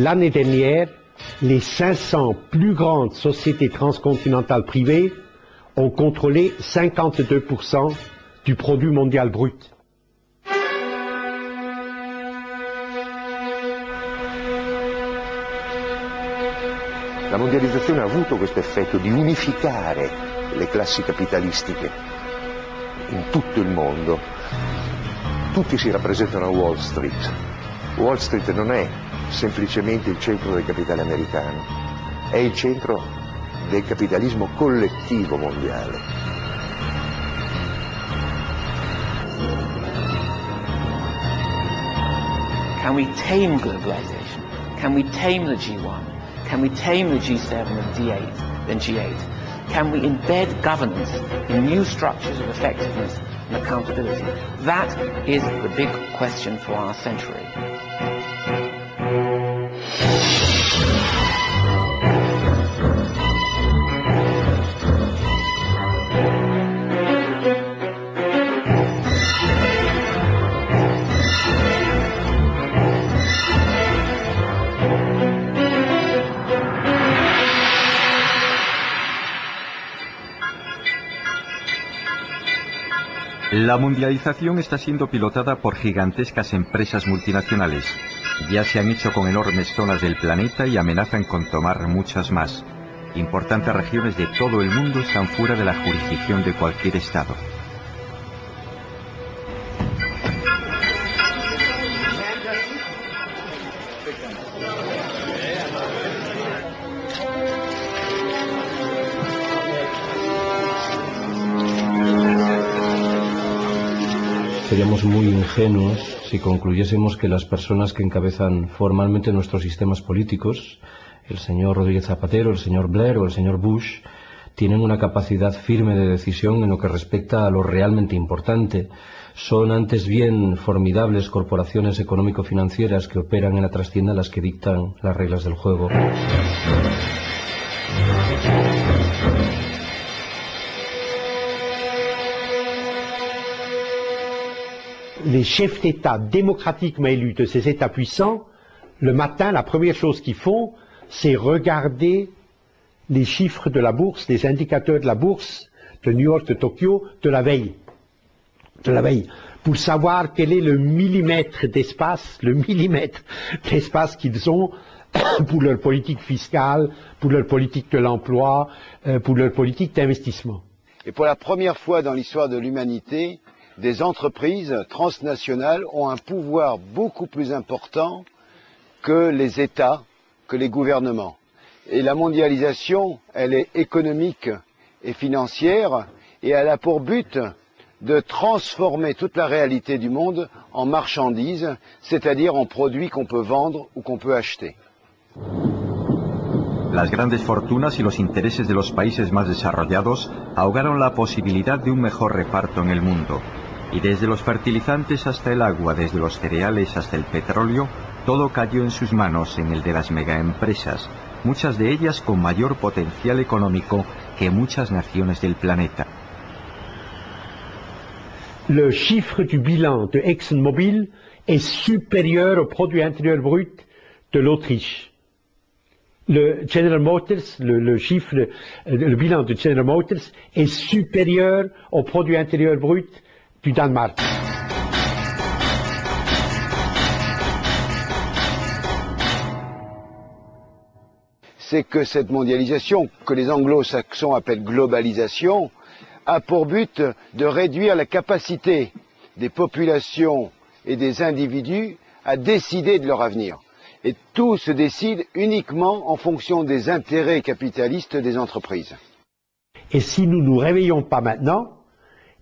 l'année dernière, les 500 plus grandes sociétés transcontinentales privées ont contrôlé 52% du produit mondial brut. La mondializzazione ha avuto questo effetto di unificare le classi capitalistiche in tutto il mondo. Tutti si rappresentano a Wall Street. Wall Street non è semplicemente il centro del capitale americano, è il centro del capitalismo collettivo mondiale. Can we tame globalization? Can we tame the G1? Can we tame the G7 and G8? Can we embed governance in new structures of effectiveness and accountability? That is the big question for our century. La mundialización está siendo pilotada por gigantescas empresas multinacionales. Ya se han hecho con enormes zonas del planeta y amenazan con tomar muchas más. Importantes regiones de todo el mundo están fuera de la jurisdicción de cualquier Estado. Seríamos muy ingenuos si concluyésemos que las personas que encabezan formalmente nuestros sistemas políticos, el señor Rodríguez Zapatero, el señor Blair o el señor Bush, tienen una capacidad firme de decisión en lo que respecta a lo realmente importante. Son antes bien formidables corporaciones económico-financieras que operan en la trastienda las que dictan las reglas del juego. Les chefs d'État démocratiquement élus de ces États puissants, le matin, la première chose qu'ils font, c'est regarder les chiffres de la bourse, les indicateurs de la bourse de New York, de Tokyo, de la veille, pour savoir quel est le millimètre d'espace qu'ils ont pour leur politique fiscale, pour leur politique de l'emploi, pour leur politique d'investissement. Et pour la première fois dans l'histoire de l'humanité, des entreprises transnationales ont un pouvoir beaucoup plus important que les États, que les gouvernements. Et la mondialisation, elle est économique et financière, et elle a pour but de transformer toute la réalité du monde en marchandises, c'est-à-dire en produits qu'on peut vendre ou qu'on peut acheter. Las grandes fortunas y los intereses de los países más desarrollados ahogaron la posibilidad de un mejor reparto en el mundo. Y desde los fertilizantes hasta el agua, desde los cereales hasta el petróleo, todo cayó en sus manos, en el de las megaempresas, muchas de ellas con mayor potencial económico que muchas naciones del planeta. Le chiffre du bilan de ExxonMobil est supérieur au produit intérieur brut de l'Autriche. Le General Motors, le bilan de General Motors est supérieur au produit intérieur brut du Danemark. C'est que cette mondialisation, que les anglo-saxons appellent globalisation, a pour but de réduire la capacité des populations et des individus à décider de leur avenir. Et tout se décide uniquement en fonction des intérêts capitalistes des entreprises. Et si nous ne nous réveillons pas maintenant,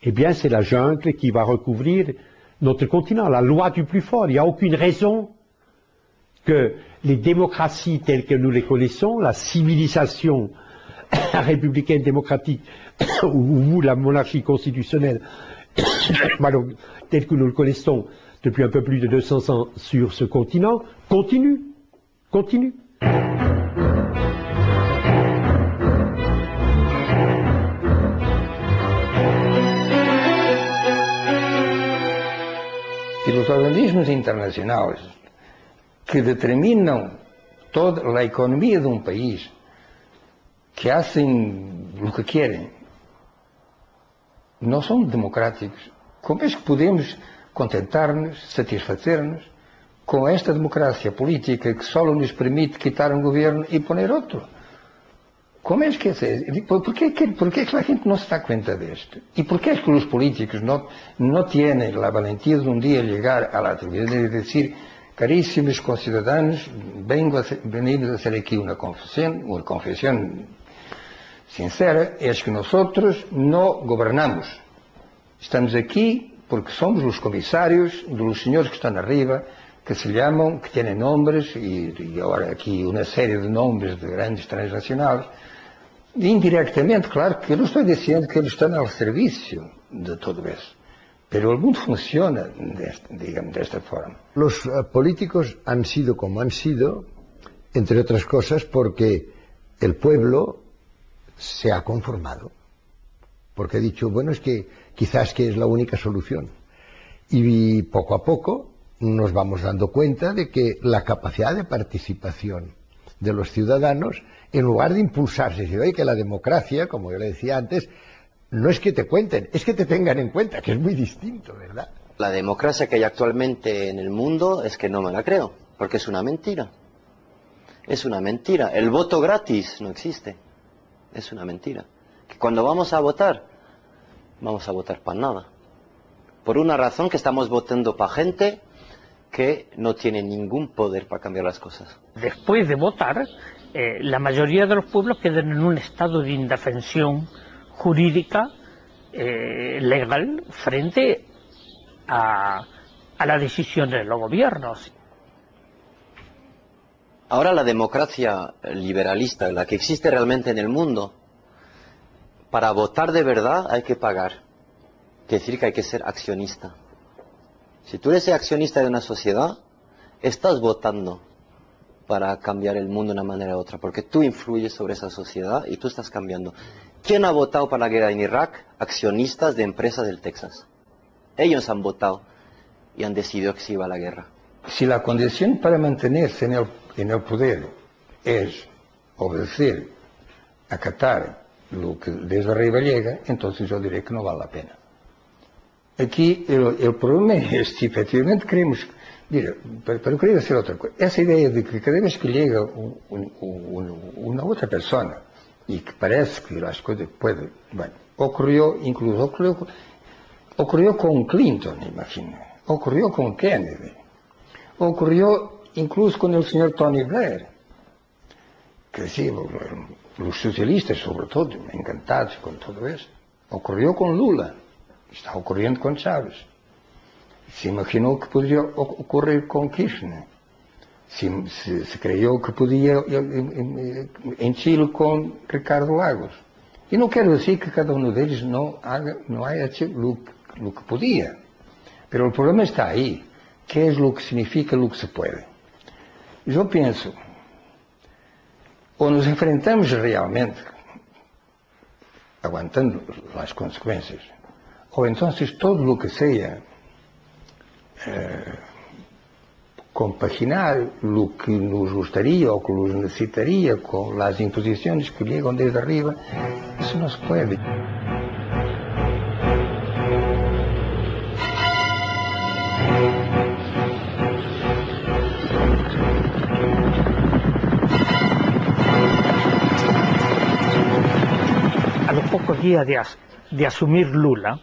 eh bien c'est la jungle qui va recouvrir notre continent, la loi du plus fort. Il n'y a aucune raison que les démocraties telles que nous les connaissons, la civilisation républicaine démocratique ou la monarchie constitutionnelle telle que nous le connaissons depuis un peu plus de 200 ans sur ce continent, continue. Y los organismos internacionales que determinan toda la economía de un país, que hacen lo que quieren, no son democráticos, ¿cómo es que podemos contentar-nos, satisfacer-nos com esta democracia política que só nos permite quitar um governo e poner outro? ¿Cómo es que es? ¿Por qué la gente no se da cuenta de esto? ¿Y por qué es que los políticos no tienen la valentía de un día llegar a la televisión y decir, carísimos conciudadanos, venimos a hacer aquí una confesión sincera, es que nosotros no gobernamos. Estamos aquí porque somos los comisarios de los señores que están arriba, que se llaman, que tienen nombres, y ahora aquí una serie de nombres de grandes transnacionales. Indirectamente, claro, que eu não estou dizendo que eles estão ao serviço de todo isso, pero el mundo funciona, digamos, de esta forma. Los políticos han sido como han sido, entre otras cosas, porque el pueblo se ha conformado, porque ha dicho, bueno, es que quizás que es la única solución. Y poco a poco nos vamos dando cuenta de que la capacidad de participación de los ciudadanos, en lugar de impulsarse, si ve que la democracia, como yo le decía antes, no es que te cuenten, es que te tengan en cuenta, que es muy distinto, ¿verdad? La democracia que hay actualmente en el mundo es que no me la creo, porque es una mentira. Es una mentira. El voto gratis no existe. Es una mentira. Que cuando vamos a votar para nada. Por una razón, que estamos votando para gente que no tiene ningún poder para cambiar las cosas. Después de votar, la mayoría de los pueblos quedan en un estado de indefensión jurídica, legal, frente a las decisiones de los gobiernos. Ahora la democracia liberalista, la que existe realmente en el mundo, para votar de verdad hay que pagar. Quiere decir que hay que ser accionista. Si tú eres accionista de una sociedad, estás votando para cambiar el mundo de una manera u otra, porque tú influyes sobre esa sociedad y tú estás cambiando. ¿Quién ha votado para la guerra en Irak? Accionistas de empresas del Texas. Ellos han votado y han decidido que se iba a la guerra. Si la condición para mantenerse en el poder es obedecer, acatar lo que desde arriba llega, entonces yo diré que no vale la pena. Aquí el problema es si efectivamente queremos... Mira, pero quería decir otra cosa. Esa idea de que cada vez que llega una otra persona y que parece que las cosas pueden... Bueno, ocurrió con Clinton, imagino. Ocurrió con Kennedy. Ocurrió incluso con el señor Tony Blair. Que sí, los socialistas sobre todo, encantados con todo eso. Ocurrió con Lula. Está ocurriendo con Chávez. Se imaginou que poderia ocorrer com Kirchner. Se creyó que podía en Chile con Ricardo Lagos. E não quero dizer que cada uno de ellos no haya hecho lo que podía. Pero el problema está ahí. ¿Qué es lo que significa lo que se puede? Yo pienso, o nos enfrentamos realmente, aguantando las consecuencias, o entonces todo lo que sea compaginar lo que nos gustaría o que nos necesitaría con las imposiciones que llegan desde arriba, eso no se puede. A los pocos días de asumir Lula,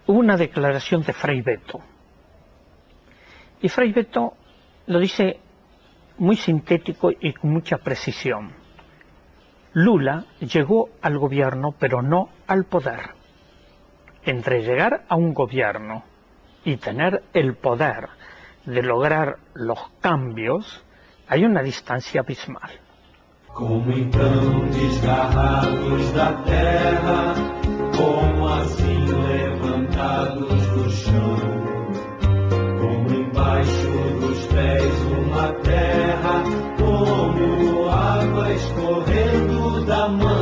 hubo una declaración de Frei Betto. Y Frei Betto lo dice muy sintético y con mucha precisión. Lula llegó al gobierno, pero no al poder. Entre llegar a un gobierno y tener el poder de lograr los cambios, hay una distancia abismal. Como então desgarrados da terra, como assim levantados do chão, como embaixo dos pés uma terra, como água escorrendo da mão.